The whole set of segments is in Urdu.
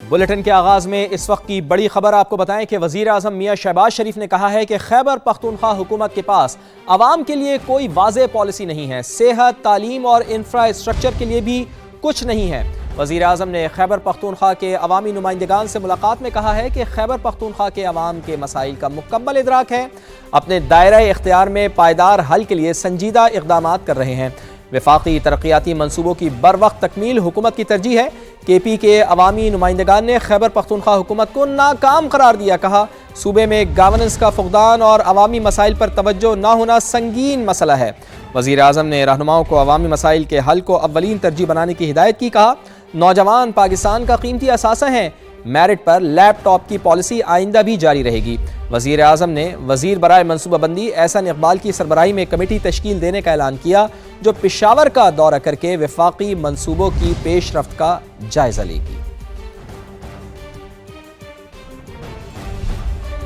بلیٹن کے آغاز میں اس وقت کی بڑی خبر آپ کو بتائیں کہ وزیر اعظم میاں شہباز شریف نے کہا ہے کہ خیبر پختونخوا حکومت کے پاس عوام کے لیے کوئی واضح پالیسی نہیں ہے، صحت، تعلیم اور انفراسٹرکچر کے لیے بھی کچھ نہیں ہے۔ وزیر اعظم نے خیبر پختونخوا کے عوامی نمائندگان سے ملاقات میں کہا ہے کہ خیبر پختونخوا کے عوام کے مسائل کا مکمل ادراک ہے، اپنے دائرہ اختیار میں پائیدار حل کے لیے سنجیدہ اقدامات کر رہے ہیں۔ وفاقی ترقیاتی منصوبوں کی بروقت تکمیل حکومت کی ترجیح ہے۔ کے پی کے عوامی نمائندگان نے خیبر پختونخوا حکومت کو ناکام قرار دیا، کہا صوبے میں گورننس کا فقدان اور عوامی مسائل پر توجہ نہ ہونا سنگین مسئلہ ہے۔ وزیر اعظم نے رہنماؤں کو عوامی مسائل کے حل کو اولین ترجیح بنانے کی ہدایت کی، کہا نوجوان پاکستان کا قیمتی اثاثہ ہیں، میرٹ پر لیپ ٹاپ کی پالیسی آئندہ بھی جاری رہے گی۔ وزیر اعظم نے وزیر برائے منصوبہ بندی احسن اقبال کی سربراہی میں کمیٹی تشکیل دینے کا اعلان کیا، جو پشاور کا دورہ کر کے وفاقی منصوبوں کی پیش رفت کا جائزہ لے گی۔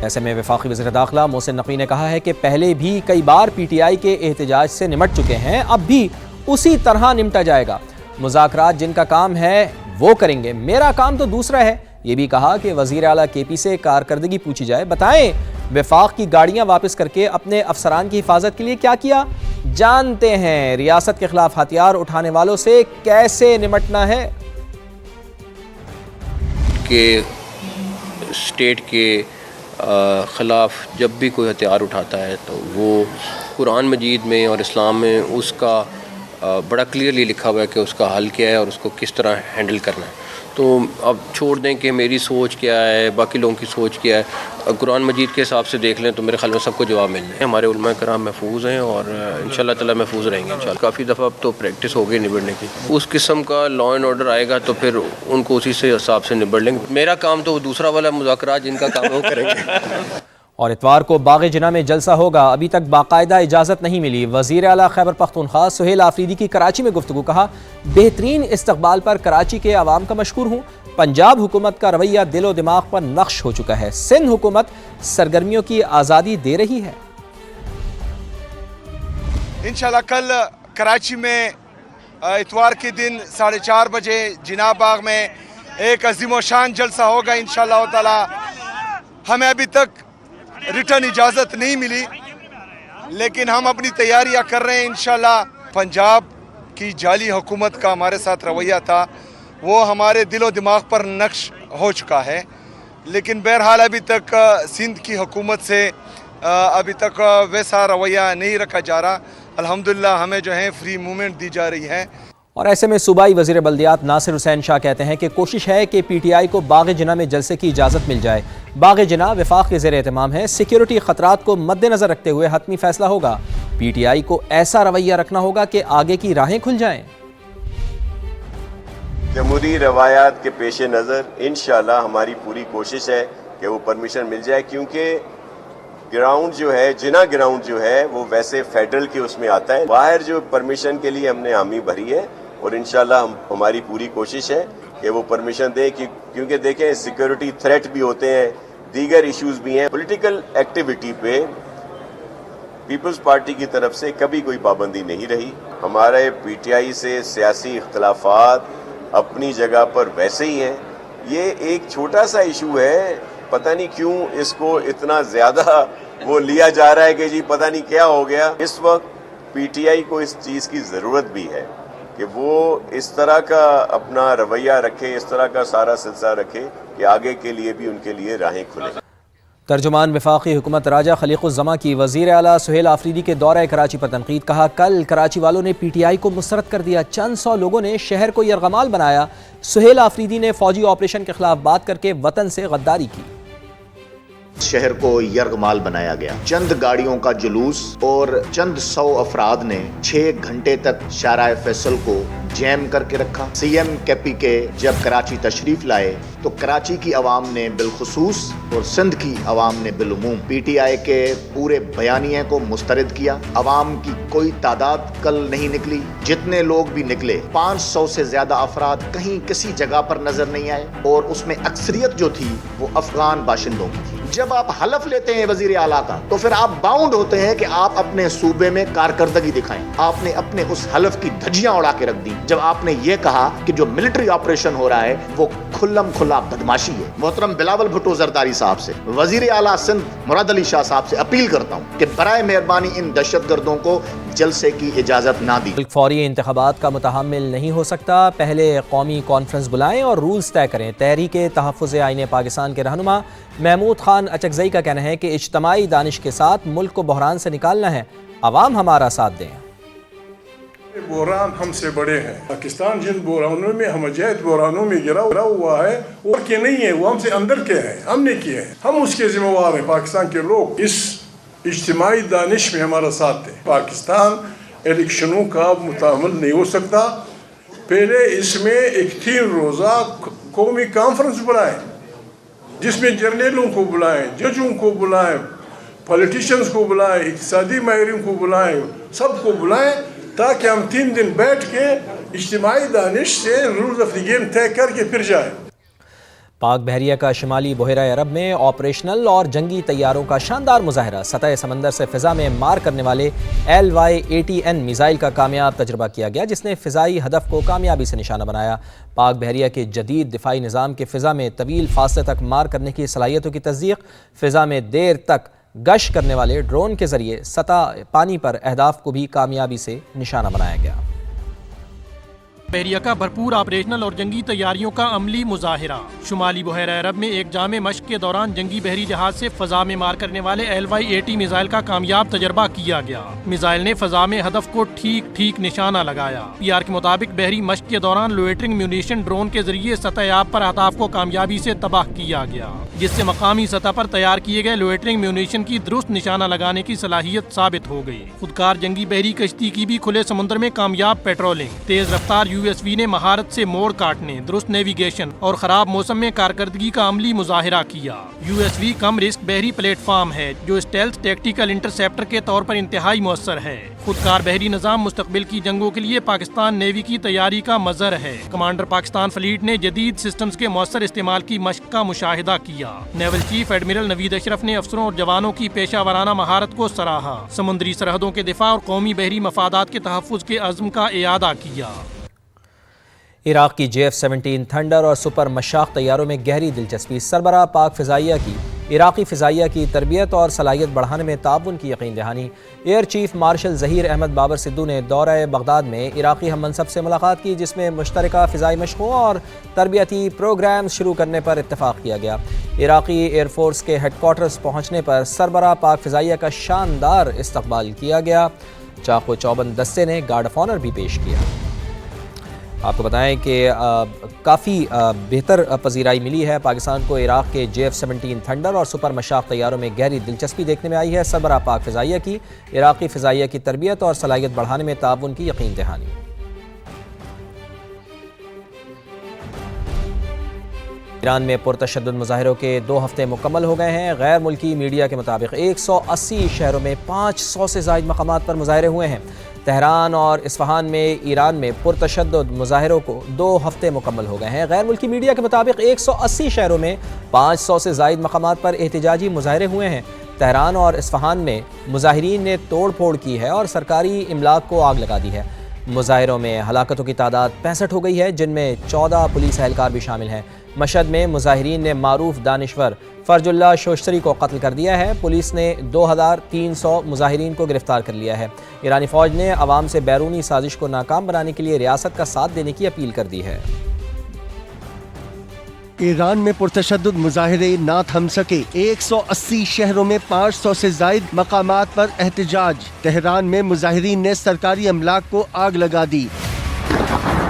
ایسے میں وفاقی وزیر داخلہ محسن نقوی نے کہا ہے کہ پہلے بھی کئی بار پی ٹی آئی کے احتجاج سے نمٹ چکے ہیں، اب بھی اسی طرح نمٹا جائے گا۔ مذاکرات جن کا کام ہے وہ کریں گے، میرا کام تو دوسرا ہے۔ یہ بھی کہا کہ وزیر اعلیٰ کے پی سے کارکردگی پوچھی جائے، بتائیں وفاق کی گاڑیاں واپس کر کے اپنے افسران کی حفاظت کے لیے کیا کیا؟ جانتے ہیں ریاست کے خلاف ہتھیار اٹھانے والوں سے کیسے نمٹنا ہے۔ کہ اسٹیٹ کے خلاف جب بھی کوئی ہتھیار اٹھاتا ہے تو وہ قرآن مجید میں اور اسلام میں اس کا بڑا کلیئرلی لکھا ہوا ہے کہ اس کا حل کیا ہے اور اس کو کس طرح ہینڈل کرنا ہے۔ تو اب چھوڑ دیں کہ میری سوچ کیا ہے، باقی لوگوں کی سوچ کیا ہے، قرآن مجید کے حساب سے دیکھ لیں تو میرے خیال میں سب کو جواب مل جائے۔ ہمارے علماء کرام محفوظ ہیں اور انشاءاللہ تعالی محفوظ رہیں گے انشاءاللہ۔ کافی دفعہ اب تو پریکٹس ہو گئی نبڑنے کی، اس قسم کا لا اینڈ آرڈر آئے گا تو پھر ان کو اسی سے حساب سے نبڑ لیں گے۔ میرا کام تو دوسرا والا مذاکرات جن کا کام ہے وہ کریں گے۔ اور اتوار کو باغ جناح میں جلسہ ہوگا، ابھی تک باقاعدہ اجازت نہیں ملی۔ وزیر اعلیٰ خیبر پختونخوا سہیل آفریدی کی کراچی میں گفتگو، کہا بہترین استقبال پر کراچی کے عوام کا مشکور ہوں، پنجاب حکومت کا رویہ دل و دماغ پر نقش ہو چکا ہے، سندھ حکومت سرگرمیوں کی آزادی دے رہی ہے۔ انشاءاللہ کل کراچی میں اتوار کے دن 4:30 بجے جناح باغ میں ایک عظیم و شان جلسہ ہوگا انشاءاللہ تعالی۔ ہمیں ابھی تک ریٹرن اجازت نہیں ملی لیکن ہم اپنی تیاریاں کر رہے ہیں انشاءاللہ۔ پنجاب کی جعلی حکومت کا ہمارے ساتھ رویہ تھا، وہ ہمارے دل و دماغ پر نقش ہو چکا ہے، لیکن بہرحال ابھی تک سندھ کی حکومت سے ابھی تک ویسا رویہ نہیں رکھا جا رہا۔ الحمدللہ ہمیں جو ہے فری موومنٹ دی جا رہی ہے۔ اور ایسے میں صوبائی وزیر بلدیات ناصر حسین شاہ کہتے ہیں کہ کوشش ہے کہ پی ٹی آئی کو باغ جناح میں جلسے کی اجازت مل جائے۔ باغ جناح وفاق کے زیر اہتمام ہے، سیکیورٹی خطرات کو مد نظر رکھتے ہوئے حتمی فیصلہ ہوگا۔ پی ٹی آئی کو ایسا رویہ رکھنا ہوگا کہ آگے کی راہیں کھل جائیں۔ جمہوری روایات کے پیش نظر انشاءاللہ ہماری پوری کوشش ہے کہ وہ پرمیشن مل جائے، کیونکہ گراؤنڈ جو ہے جناح گراؤنڈ جو ہے وہ ویسے فیڈرل کے اس میں آتا ہے۔ باہر جو پرمیشن کے لیے ہم نے حامی بھری ہے اور انشاءاللہ ہماری پوری کوشش ہے کہ وہ پرمیشن دے، کیونکہ دیکھیں سیکیورٹی تھریٹ بھی ہوتے ہیں، دیگر ایشوز بھی ہیں۔ پولیٹیکل ایکٹیویٹی پہ پیپلز پارٹی کی طرف سے کبھی کوئی پابندی نہیں رہی۔ ہمارے پی ٹی آئی سے سیاسی اختلافات اپنی جگہ پر ویسے ہی ہیں۔ یہ ایک چھوٹا سا ایشو ہے، پتہ نہیں کیوں اس کو اتنا زیادہ وہ لیا جا رہا ہے کہ جی پتہ نہیں کیا ہو گیا۔ اس وقت پی ٹی آئی کو اس چیز کی ضرورت بھی ہے کہ وہ اس طرح کا اپنا رویہ رکھے، اس طرح کا سارا سلسلہ رکھے کہ آگے کے لیے بھی ان کے لیے راہیں کھلیں۔ ترجمان وفاقی حکومت راجہ خلیق الزماں کی وزیر اعلیٰ سہیل آفریدی کے دورہ کراچی پر تنقید، کہا کل کراچی والوں نے پی ٹی آئی کو مسترد کر دیا، چند سو لوگوں نے شہر کو یرغمال بنایا۔ سہیل آفریدی نے فوجی آپریشن کے خلاف بات کر کے وطن سے غداری کی۔ شہر کو یرغمال بنایا گیا، چند گاڑیوں کا جلوس اور چند سو افراد نے 6 گھنٹے تک شارع فیصل کو جیم کر کے رکھا۔ سی ایم کے پی کے جب کراچی تشریف لائے تو کراچی کی عوام نے بالخصوص اور سندھ کی عوام نے بالعموم پی ٹی آئی کے پورے بیانیے کو مسترد کیا۔ عوام کی کوئی تعداد کل نہیں نکلی، جتنے لوگ بھی نکلے 500 سے زیادہ افراد کہیں کسی جگہ پر نظر نہیں آئے، اور اس میں اکثریت جو تھی وہ افغان باشندوں کی تھی۔ جب آپ حلف لیتے ہیں وزیر اعلیٰ کا تو پھر آپ باؤنڈ ہوتے ہیں کہ آپ اپنے صوبے میں کارکردگی دکھائیں. آپ نے اپنے اس حلف کی دھجیاں اڑا کے رکھ دی جب آپ نے یہ کہا کہ جو ملٹری آپریشن ہو رہا ہے وہ کھلم کھلا بدماشی ہے. محترم بلاول بھٹو زرداری صاحب سے, وزیر اعلیٰ سندھ مراد علی شاہ صاحب سے اپیل کرتا ہوں کہ برائے مہربانی ان دہشت گردوں کو جلسے کی اجازت نہ دی. ملک فوری انتخابات کا متحمل نہیں ہو سکتا. پہلے قومی کانفرنس بلائیں اور رولز طے کریں. تحریک تحفظ آئین پاکستان کے رہنما محمود خان اچکزئی کا کہنا ہے کہ اجتماعی دانش کے ساتھ ملک کو بحران سے نکالنا ہے. عوام ہمارا ساتھ دیں. بحران ہم سے بڑے ہیں. پاکستان جن بحرانوں میں ہم جہت بحرانوں میں گرا ہوا ہے وہ کے نہیں ہے, وہ ہم سے اندر کے ہیں, ہم نے کیے ہیں, ہم اس کے ذمہ دار ہیں. پاکستان کے لوگ اس اجتماعی دانش میں ہمارا ساتھ دیں. پاکستان الیکشنوں کا متحمل نہیں ہو سکتا. پہلے اس میں ایک 3 روزہ قومی کانفرنس بلائیں جس میں جرنیلوں کو بلائیں, ججوں کو بلائیں, پولیٹیشنز کو بلائیں, اقتصادی ماہرین کو بلائیں, سب کو بلائیں تاکہ ہم 3 دن بیٹھ کے اجتماعی دانش سے رولز آف دی گیم طے کر کے پھر جائیں. پاک بحریہ کا شمالی بحیرہ عرب میں آپریشنل اور جنگی طیاروں کا شاندار مظاہرہ. سطح سمندر سے فضا میں مار کرنے والے LY-80N میزائل کا کامیاب تجربہ کیا گیا جس نے فضائی ہدف کو کامیابی سے نشانہ بنایا. پاک بحریہ کے جدید دفاعی نظام کے فضا میں طویل فاصلے تک مار کرنے کی صلاحیتوں کی تصدیق. فضا میں دیر تک گشت کرنے والے ڈرون کے ذریعے سطح پانی پر اہداف کو بھی کامیابی سے نشانہ بنایا گیا. بحریہ کا بھرپور آپریشنل اور جنگی تیاریوں کا عملی مظاہرہ. شمالی بحیرہ عرب میں ایک جامع مشق کے دوران جنگی بحری جہاز سے فضا میں مار کرنے والے LY-80 میزائل کا کامیاب تجربہ کیا گیا. میزائل نے فضا میں ہدف کو ٹھیک نشانہ لگایا. PR کے مطابق بحری مشق کے دوران لوئٹرنگ میونیشن ڈرون کے ذریعے سطح آب پر اہداف کو کامیابی سے تباہ کیا گیا جس سے مقامی سطح پر تیار کیے گئے لوئٹرنگ میونیشن کی درست نشانہ لگانے کی صلاحیت ثابت ہو گئی. خودکار جنگی بحری کشتی کی بھی کھلے سمندر میں کامیاب پیٹرولنگ, تیز رفتار USV نے مہارت سے موڑ کاٹنے, درست نیویگیشن اور خراب موسم میں کارکردگی کا عملی مظاہرہ کیا. USV کم رسک بحری پلیٹ فارم ہے جو اسٹیلتھ ٹیکٹیکل انٹرسیپٹر کے طور پر انتہائی مؤثر ہے. خودکار بحری نظام مستقبل کی جنگوں کے لیے پاکستان نیوی کی تیاری کا مظہر ہے. کمانڈر پاکستان فلیٹ نے جدید سسٹمز کے مؤثر استعمال کی مشق کا مشاہدہ کیا. نیول چیف ایڈمرل نوید اشرف نے افسروں اور جوانوں کی پیشہ ورانہ مہارت کو سراہا. سمندری سرحدوں کے دفاع اور قومی بحری مفادات کے تحفظ کے عزم کا اعادہ کیا. عراق کی JF-17 تھنڈر اور سپر مشاق طیاروں میں گہری دلچسپی. سربراہ پاک فضائیہ کی عراقی فضائیہ کی تربیت اور صلاحیت بڑھانے میں تعاون کی یقین دہانی. Air chief marshal Zaheer Ahmed Babar Sidhu نے دورہ بغداد میں عراقی ہم منصب سے ملاقات کی جس میں مشترکہ فضائی مشقوں اور تربیتی پروگرام شروع کرنے پر اتفاق کیا گیا. عراقی ایئر فورس کے ہیڈ کوارٹرز پہنچنے پر سربراہ پاک فضائیہ کا شاندار استقبال کیا گیا. چاق و چوبند دستے نے گارڈ آف آنر بھی پیش کیا. آپ کو بتائیں کہ کافی بہتر پذیرائی ملی ہے پاکستان کو. عراق کے JF-17 تھنڈر اور سپر مشاق طیاروں میں گہری دلچسپی دیکھنے میں آئی ہے. سربراہ پاک فضائیہ کی عراقی فضائیہ کی تربیت اور صلاحیت بڑھانے میں تعاون کی یقین دہانی. ایران میں پرتشدد مظاہروں کے 2 ہفتے مکمل ہو گئے ہیں. غیر ملکی میڈیا کے مطابق 180 شہروں میں 500 سے زائد مقامات پر مظاہرے ہوئے ہیں. تہران اور اصفہان میں ایران میں پرتشدد مظاہروں کو 2 ہفتے مکمل ہو گئے ہیں. غیر ملکی میڈیا کے مطابق 180 شہروں میں 500 سے زائد مقامات پر احتجاجی مظاہرے ہوئے ہیں. تہران اور اصفہان میں مظاہرین نے توڑ پھوڑ کی ہے اور سرکاری املاک کو آگ لگا دی ہے. مظاہروں میں ہلاکتوں کی تعداد 65 ہو گئی ہے جن میں 14 پولیس اہلکار بھی شامل ہیں. مشہد میں مظاہرین نے معروف دانشور فرج اللہ شوشتری کو قتل کر دیا ہے. پولیس نے 2300 مظاہرین کو گرفتار کر لیا ہے. ایرانی فوج نے عوام سے بیرونی سازش کو ناکام بنانے کے لیے ریاست کا ساتھ دینے کی اپیل کر دی ہے. ایران میں پرتشدد مظاہرے نہ تھم سکے. 180 شہروں میں 500 سے زائد مقامات پر احتجاج. تہران میں مظاہرین نے سرکاری املاک کو آگ لگا دی.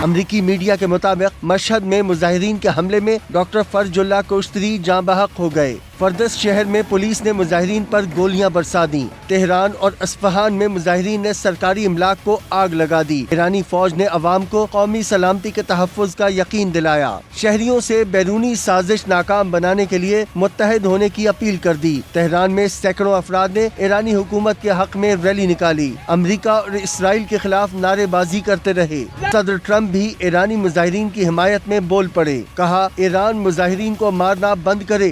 امریکی میڈیا کے مطابق مشہد میں مظاہرین کے حملے میں ڈاکٹر فرج اللہ کوشتری جاں بحق ہو گئے. فردس شہر میں پولیس نے مظاہرین پر گولیاں برسا دیں. تہران اور اصفہان میں مظاہرین نے سرکاری املاک کو آگ لگا دی. ایرانی فوج نے عوام کو قومی سلامتی کے تحفظ کا یقین دلایا. شہریوں سے بیرونی سازش ناکام بنانے کے لیے متحد ہونے کی اپیل کر دی. تہران میں سینکڑوں افراد نے ایرانی حکومت کے حق میں ریلی نکالی. امریکہ اور اسرائیل کے خلاف نعرے بازی کرتے رہے. صدر ٹرمپ بھی ایرانی مظاہرین کی حمایت میں بول پڑے. کہا ایران مظاہرین کو مارنا بند کرے,